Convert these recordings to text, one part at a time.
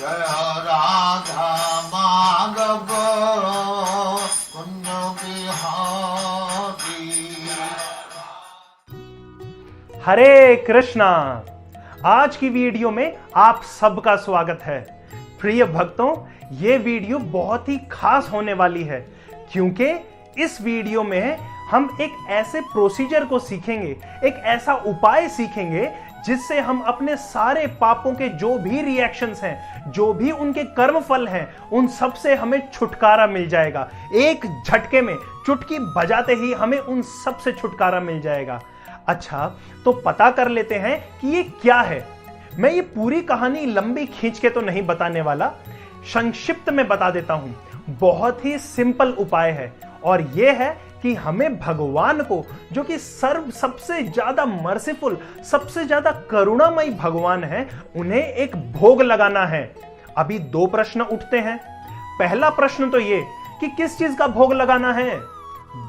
जय राधा माधव कुंज बिहारी। हरे कृष्णा। आज की वीडियो में आप सबका स्वागत है। प्रिय भक्तों, ये वीडियो बहुत ही खास होने वाली है क्योंकि इस वीडियो में हम एक ऐसे प्रोसीजर को सीखेंगे, एक ऐसा उपाय सीखेंगे जिससे हम अपने सारे पापों के जो भी रिएक्शंस हैं, जो भी उनके कर्म फल हैं, उन सब से हमें छुटकारा मिल जाएगा। एक झटके में, चुटकी बजाते ही हमें उन सब से छुटकारा मिल जाएगा। अच्छा, तो पता कर लेते हैं कि ये क्या है। मैं ये पूरी कहानी लंबी खींच के तो नहीं बताने वाला, संक्षिप्त में बता देता हूं। बहुत ही सिंपल उपाय है और यह है कि हमें भगवान को, जो कि सबसे ज्यादा मर्सीफुल, सबसे ज्यादा करुणामयी भगवान है, उन्हें एक भोग लगाना है। अभी दो प्रश्न उठते हैं। पहला प्रश्न तो ये कि किस चीज का भोग लगाना है।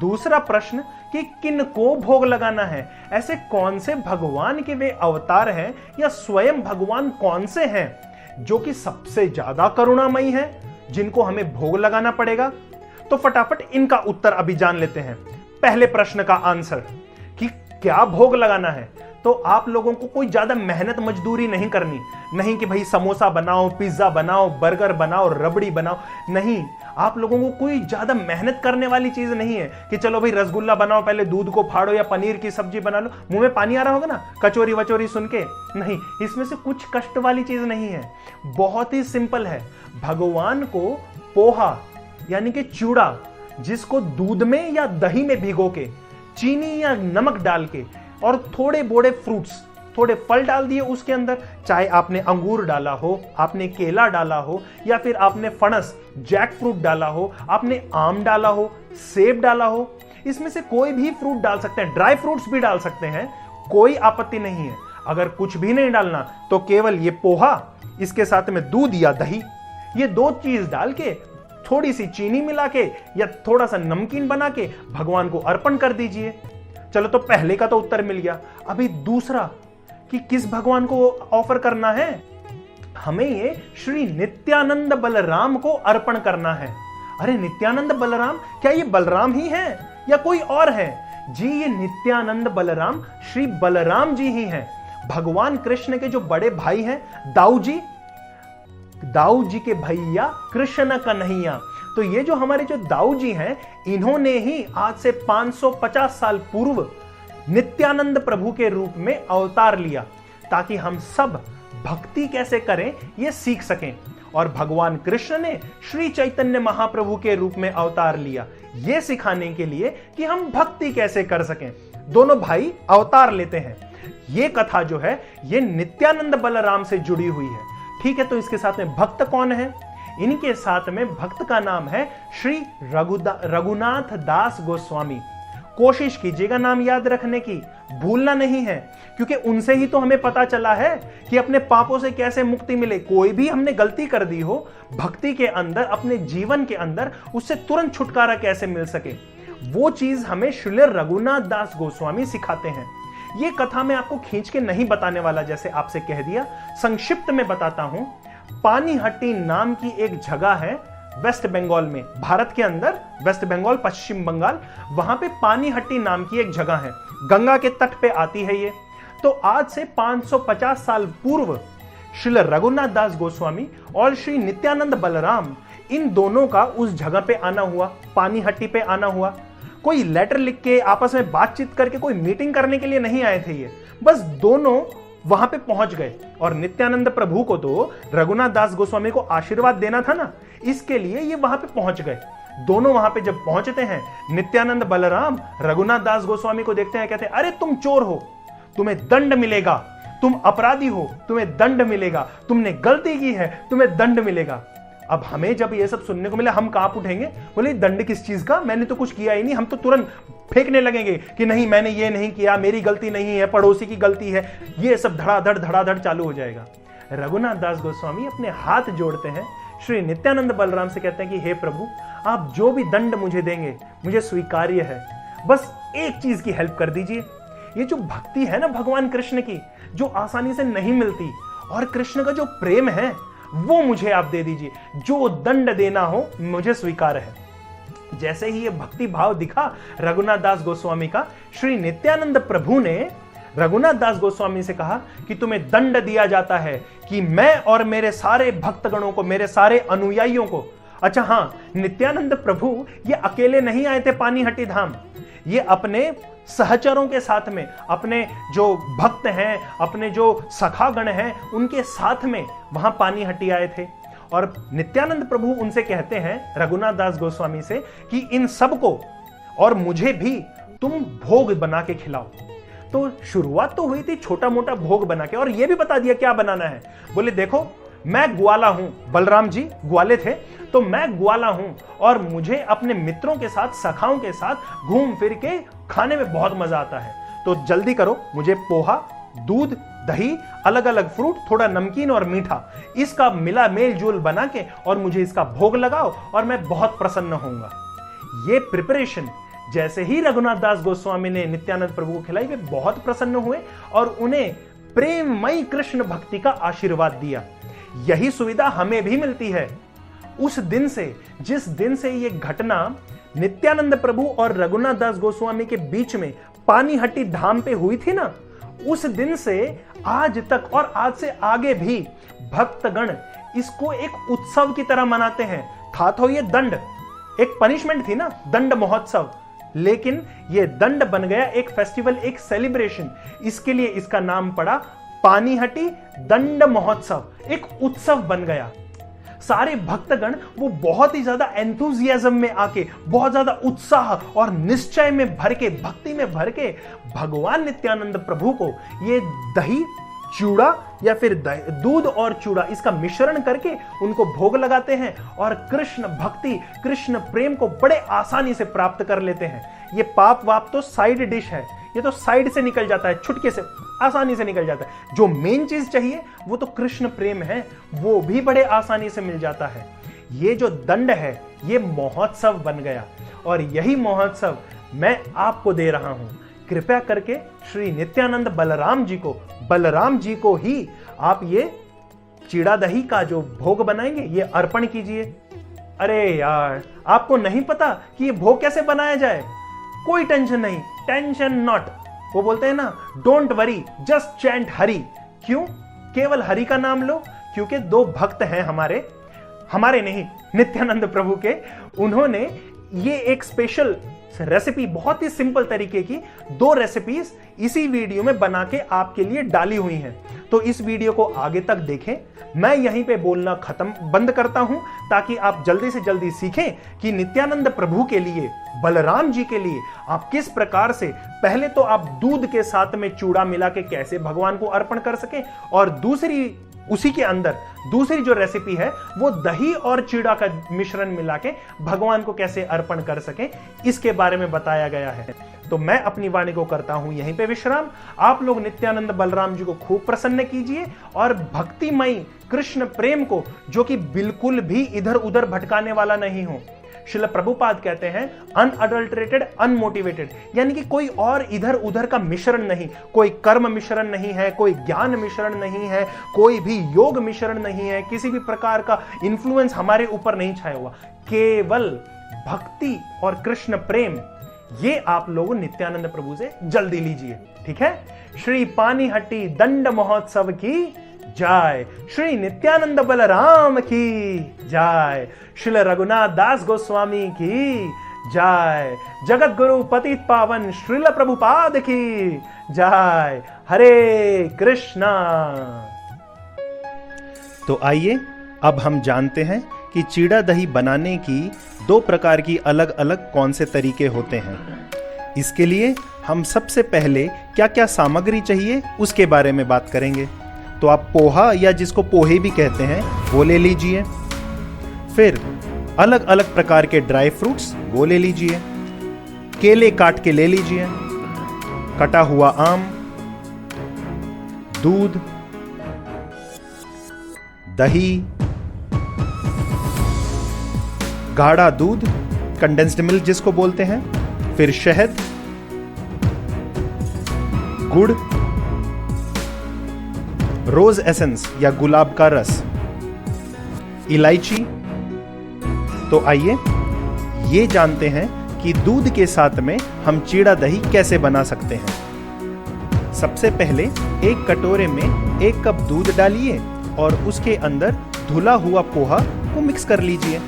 दूसरा प्रश्न कि किन को भोग लगाना है। ऐसे कौन से भगवान के वे अवतार हैं या स्वयं भगवान कौन से हैं जो कि सबसे ज्यादा करुणामयी हैं, जिनको हमें भोग लगाना पड़ेगा। तो फटाफट इनका उत्तर अभी जान लेते हैं। पहले प्रश्न का आंसर कि क्या भोग लगाना है, तो आप लोगों को कोई ज्यादा मेहनत मजदूरी नहीं करनी। नहीं कि भाई समोसा बनाओ, पिज्जा बनाओ, बर्गर बनाओ, रबड़ी बनाओ। नहीं, आप लोगों को कोई ज्यादा मेहनत करने वाली चीज नहीं है कि चलो भाई रसगुल्ला बनाओ, पहले दूध को फाड़ो या पनीर की सब्जी बना लो। मुंह में पानी आ रहा होगा ना कचोरी वचोरी सुन के। नहीं, इसमें से कुछ कष्ट वाली चीज नहीं है। बहुत ही सिंपल है। भगवान को पोहा यानी कि चूड़ा, जिसको दूध में या दही में भिगो के, चीनी या नमक डाल के और थोड़े बोड़े फ्रूट्स, थोड़े फल डाल दिए उसके अंदर, चाहे आपने अंगूर डाला हो, आपने केला डाला हो, या फिर आपने फणस, जैक फ्रूट डाला हो, आपने आम डाला हो, सेब डाला हो, इसमें से कोई भी फ्रूट डाल सकते हैं, ड्राई फ्रूट्स भी डाल सकते हैं, कोई आपत्ति नहीं है। अगर कुछ भी नहीं डालना तो केवल ये पोहा, इसके साथ में दूध या दही, ये दो चीज डाल के, थोड़ी सी चीनी मिला के या थोड़ा सा नमकीन बना के भगवान को अर्पण कर दीजिए। चलो, तो पहले का तो उत्तर मिल गया। अभी दूसरा कि किस भगवान को ऑफर करना है। हमें ये श्री नित्यानंद बलराम को अर्पण करना है। अरे नित्यानंद बलराम, क्या ये बलराम ही है या कोई और है? जी, ये नित्यानंद बलराम श्री बलराम जी ही हैं। भगवान कृष्ण के जो बड़े भाई हैं, दाऊ जी के भैया कृष्ण कन्हैया। तो ये जो हमारे जो दाऊ जी हैं, इन्होंने ही आज से 550 साल पूर्व नित्यानंद प्रभु के रूप में अवतार लिया ताकि हम सब भक्ति कैसे करें ये सीख सकें। और भगवान कृष्ण ने श्री चैतन्य महाप्रभु के रूप में अवतार लिया ये सिखाने के लिए कि हम भक्ति कैसे कर सकें। दोनों भाई अवतार लेते हैं। ये कथा जो है ये नित्यानंद बलराम से जुड़ी हुई है। ठीक है, तो इसके साथ में भक्त कौन है? इनके साथ में भक्त का नाम है श्री रघुनाथ दास गोस्वामी। कोशिश कीजिएगा नाम याद रखने की, भूलना नहीं है, क्योंकि उनसे ही तो हमें पता चला है कि अपने पापों से कैसे मुक्ति मिले। कोई भी हमने गलती कर दी हो भक्ति के अंदर, अपने जीवन के अंदर, उससे तुरंत छुटकारा कैसे मिल सके, वो चीज हमें श्री रघुनाथ दास गोस्वामी सिखाते हैं। ये कथा मैं आपको खींच के नहीं बताने वाला, जैसे आपसे कह दिया, संक्षिप्त में बताता हूं। पानीहट्टी नाम की एक जगह है वेस्ट बंगाल में, भारत के अंदर, वेस्ट बंगाल, पश्चिम बंगाल, वहां पे पानीहट्टी नाम की एक जगह है। गंगा के तट पे आती है ये। तो आज से 550 साल पूर्व श्री रघुनाथ दास गोस्वामी और श्री नित्यानंद बलराम, इन दोनों का उस जगह पे आना हुआ, पानीहट्टी पे आना हुआ। कोई लेटर लिख के, आपस में बातचीत करके, कोई मीटिंग करने के लिए नहीं आए थे ये, बस दोनों वहां पे पहुंच गए। और नित्यानंद प्रभु को तो रघुनाथ दास गोस्वामी को आशीर्वाद देना था ना, इसके लिए ये वहां पे पहुंच गए। दोनों वहां पे जब पहुंचते हैं, नित्यानंद बलराम रघुनाथ दास गोस्वामी को देखते हैं, कहते हैं, अरे तुम चोर हो, तुम्हें दंड मिलेगा, तुम अपराधी हो, तुम्हें दंड मिलेगा, तुमने गलती की है, तुम्हें दंड मिलेगा। अब हमें जब ये सब सुनने को मिला, हम कहां उठेंगे? बोले दंड किस चीज का, मैंने तो कुछ किया ही नहीं। हम तो तुरंत फेंकने लगेंगे कि नहीं, मैंने ये नहीं किया, मेरी गलती नहीं है, पड़ोसी की गलती है। ये सब धड़ाधड़ चालू हो जाएगा। रघुनाथ दास गोस्वामी अपने हाथ जोड़ते हैं, श्री नित्यानंद बलराम से कहते हैं कि हे प्रभु, आप जो भी दंड मुझे देंगे मुझे स्वीकार्य है, बस एक चीज की हेल्प कर दीजिए। ये जो भक्ति है ना भगवान कृष्ण की, जो आसानी से नहीं मिलती, और कृष्ण का जो प्रेम है वो मुझे आप दे दीजिए, जो दंड देना हो मुझे स्वीकार है। जैसे ही ये भक्ति भाव दिखा रघुनाथ दास गोस्वामी का, श्री नित्यानंद प्रभु ने रघुनाथ दास गोस्वामी से कहा कि तुम्हें दंड दिया जाता है कि मैं और मेरे सारे भक्तगणों को, मेरे सारे अनुयायियों को। अच्छा हाँ, नित्यानंद प्रभु ये अकेले नहीं आए थे पानीहट्टी धाम, ये अपने सहचरों के साथ में, अपने जो भक्त हैं, अपने जो सखागण हैं, उनके साथ में वहां पानीहट्टी आए थे। और नित्यानंद प्रभु उनसे कहते हैं रघुनाथ दास गोस्वामी से कि इन सबको और मुझे भी तुम भोग बना के खिलाओ। तो शुरुआत तो हुई थी छोटा मोटा भोग बना के, और यह भी बता दिया क्या बनाना है। बोले देखो मैं ग्वाला हूं, बलराम जी ग्वाले थे, तो मैं ग्वाला हूं और मुझे अपने मित्रों के साथ, सखाओं के साथ घूम फिर के खाने में बहुत मजा आता है। तो जल्दी करो, मुझे पोहा, दूध, दही, अलग अलग फ्रूट, थोड़ा नमकीन और मीठा, इसका मिला मेल जोल बना के और मुझे इसका भोग लगाओ और मैं बहुत प्रसन्न होऊंगा। ये प्रिपरेशन जैसे ही रघुनाथ दास गोस्वामी ने नित्यानंद प्रभु को खिलाई, वे बहुत प्रसन्न हुए और उन्हें प्रेममयी कृष्ण भक्ति का आशीर्वाद दिया। यही सुविधा हमें भी मिलती है। उस दिन से, जिस दिन से ये घटना नित्यानंद प्रभु और रघुनाथ दास गोस्वामी के बीच में पानीहट्टी धाम पे हुई थी ना, उस दिन से आज तक और आज से आगे भी भक्तगण इसको एक उत्सव की तरह मनाते हैं। था तो ये दंड, एक पनिशमेंट थी ना, दंड महोत्सव, लेकिन ये दंड बन गया एक फेस्टिवल, एक सेलिब्रेशन। इसके लिए इसका नाम पड़ा पानीहट्टी दंड महोत्सव, एक उत्सव बन गया। सारे भक्तगण वो बहुत ही ज्यादा एंथुजियाज्म में आके, बहुत ज्यादा उत्साह और निश्चय में भर के, भक्ति में भर के भगवान नित्यानंद प्रभु को ये दही, चूड़ा या फिर दूध और चूड़ा, इसका मिश्रण करके उनको भोग लगाते हैं और कृष्ण भक्ति, कृष्ण प्रेम को बड़े आसानी से प्राप्त कर लेते हैं। ये पाप वाप तो साइड डिश है, ये तो साइड से निकल जाता है, छुटके से, आसानी से निकल जाता है। जो मेन चीज चाहिए वो तो कृष्ण प्रेम है, वो भी बड़े आसानी से मिल जाता है। ये जो दंड है ये महोत्सव बन गया और यही महोत्सव मैं आपको दे रहा हूं। कृपया करके श्री नित्यानंद बलराम जी को ही आप ये चीड़ा दही का जो भोग बनाएंगे ये अर्पण कीजिए। अरे यार, आपको नहीं पता कि ये भोग कैसे बनाया जाए? कोई टेंशन नहीं, टेंशन नॉट। वो बोलते हैं ना, don't worry, just chant Hari. क्यों? केवल हरि का नाम लो, क्योंकि दो भक्त हैं हमारे नहीं, नित्यानंद प्रभु के। उन्होंने ये एक स्पेशल रेसिपी, बहुत ही सिंपल तरीके की 2 रेसिपीज इसी वीडियो में बना के आपके लिए डाली हुई हैं। तो इस वीडियो को आगे तक देखें। मैं यहीं पे बोलना बंद करता हूं ताकि आप जल्दी से जल्दी सीखें कि नित्यानंद प्रभु के लिए, बलराम जी के लिए आप किस प्रकार से पहले तो आप दूध के साथ में चूड़ा मिला के कैसे भगवान को अर्पण कर सकें, और दूसरी उसी के अंदर दूसरी जो रेसिपी है वो दही और चीड़ा का मिश्रण मिला के भगवान को कैसे अर्पण कर सकें, इसके बारे में बताया गया है। तो मैं अपनी वाणी को करता हूं यहीं पे विश्राम। आप लोग नित्यानंद बलराम जी को खूब प्रसन्न कीजिए और भक्तिमयी कृष्ण प्रेम को, जो कि बिल्कुल भी इधर उधर भटकाने वाला नहीं हो। श्रील प्रभुपाद कहते हैं अनअडल्टरेटेड, अनमोटिवेटेड, यानी कि कोई और इधर उधर का मिश्रण नहीं, कोई कर्म मिश्रण नहीं है, कोई ज्ञान मिश्रण नहीं है, कोई भी योग मिश्रण नहीं है, किसी भी प्रकार का इन्फ्लुएंस हमारे ऊपर नहीं छाया हुआ। केवल भक्ति और कृष्ण प्रेम, ये आप लोग नित्यानंद प्रभु से जल्दी लीजिए। ठीक है? श्री पानीहट्टी दंड महोत्सव की जय, श्री नित्यानंद बलराम की जय, श्रील रघुनाथ दास गोस्वामी की जय, जगत गुरु पतित पावन श्रील प्रभुपाद की जय। हरे कृष्णा। तो आइए अब हम जानते हैं कि चीड़ा दही बनाने की 2 प्रकार की अलग अलग कौन से तरीके होते हैं। इसके लिए हम सबसे पहले क्या क्या सामग्री चाहिए उसके बारे में बात करेंगे। तो आप पोहा, या जिसको पोहे भी कहते हैं, वो ले लीजिए। फिर अलग अलग प्रकार के ड्राई फ्रूट्स वो ले लीजिए। केले काट के ले लीजिए, कटा हुआ आम, दूध, दही, गाढ़ा दूध, कंडेंस्ड मिल्क जिसको बोलते हैं, फिर शहद, गुड़, रोज एसेंस या गुलाब का रस, इलायची। तो आइए ये जानते हैं कि दूध के साथ में हम चीड़ा दही कैसे बना सकते हैं। सबसे पहले एक कटोरे में 1 कप दूध डालिए और उसके अंदर धुला हुआ पोहा को मिक्स कर लीजिए।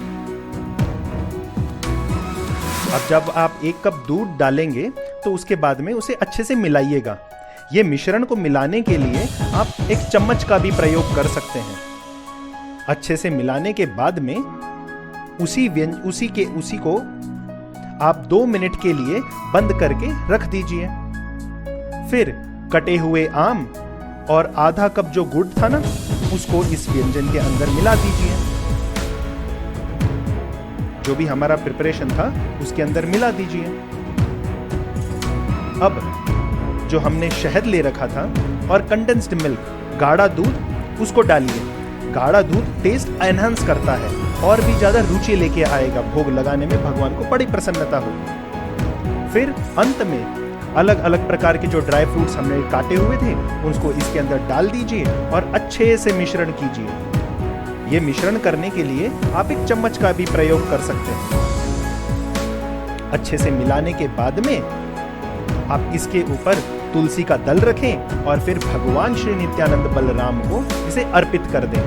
अब जब आप 1 कप दूध डालेंगे तो उसके बाद में उसे अच्छे से मिलाइएगा। ये मिश्रण को मिलाने के लिए आप 1 चम्मच का भी प्रयोग कर सकते हैं। अच्छे से मिलाने के बाद में उसी को आप 2 मिनट के लिए बंद करके रख दीजिए। फिर कटे हुए आम और आधा कप जो गुड़ था ना, उसको इस व्यंजन के अंदर मिला दीजिए। जो भी हमारा प्रिपरेशन था उसके अंदर मिला दीजिए। अब जो हमने शहद ले रखा था और कंडेंस्ड मिल्क, गाढ़ा दूध, उसको डालिए। गाढ़ा दूध टेस्ट एनहांस करता है और भी ज्यादा रुचि लेके आएगा। भोग लगाने में भगवान को बड़ी प्रसन्नता होगी। फिर अंत में अलग अलग प्रकार के जो ड्राई फ्रूट्स हमने काटे हुए थे उसको इसके अंदर डाल दीजिए और अच्छे से मिश्रण कीजिए। ये मिश्रण करने के लिए आप 1 चम्मच का भी प्रयोग कर सकते हैं। अच्छे से मिलाने के बाद में आप इसके ऊपर तुलसी का दल रखें और फिर भगवान श्री नित्यानंद बलराम को इसे अर्पित कर दें।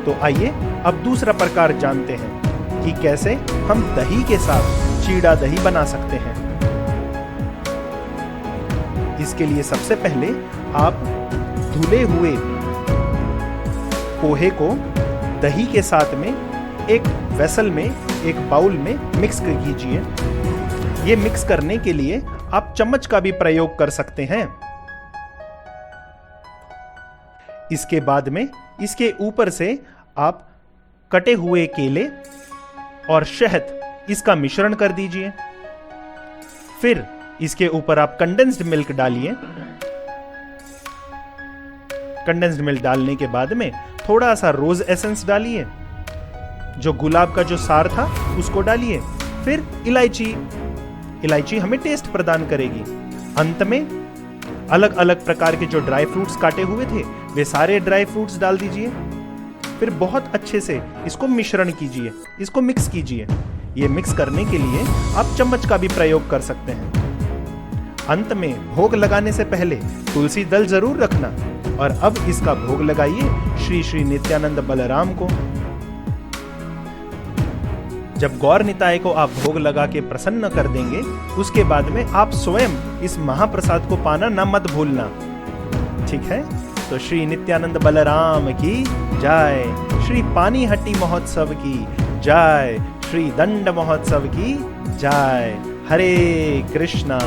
तो आइए अब दूसरा प्रकार जानते हैं कि कैसे हम दही के साथ चीड़ा दही बना सकते हैं। इसके लिए सबसे पहले आप धुले हुए पोहे को दही के साथ में एक वेसल में, एक बाउल में मिक्स कीजिए। ये मिक्स करने के लिए आप चम्मच का भी प्रयोग कर सकते हैं। इसके बाद में इसके ऊपर से आप कटे हुए केले और शहद इसका मिश्रण कर दीजिए। फिर इसके ऊपर आप कंडेंस्ड मिल्क डालिए। कंडेंस्ड मिल्क डालने के बाद में थोड़ा सा रोज एसेंस डालिए। जो गुलाब का जो सार था उसको डालिए। फिर इलायची हमें टेस्ट प्रदान करेगी। अंत में अलग अलग प्रकार के जो ड्राई फ्रूट्स काटे हुए थे वे सारे ड्राई फ्रूट्स डाल दीजिए। फिर बहुत अच्छे से इसको मिश्रण कीजिए, इसको मिक्स कीजिए। ये मिक्स करने के लिए आप चम्मच का भी प्रयोग कर सकते हैं। अंत में भोग लगाने से पहले तुलसी दल जरूर रखना। और अब इसका भोग लगाइए श्री श्री नित्यानंद बलराम को। जब गौर निताय को आप भोग लगा के प्रसन्न कर देंगे, उसके बाद में आप स्वयं इस महाप्रसाद को पाना ना मत भूलना। ठीक है? तो श्री नित्यानंद बलराम की जय, श्री पानीहट्टी महोत्सव की जय, श्री दंड महोत्सव की जय। हरे कृष्णा।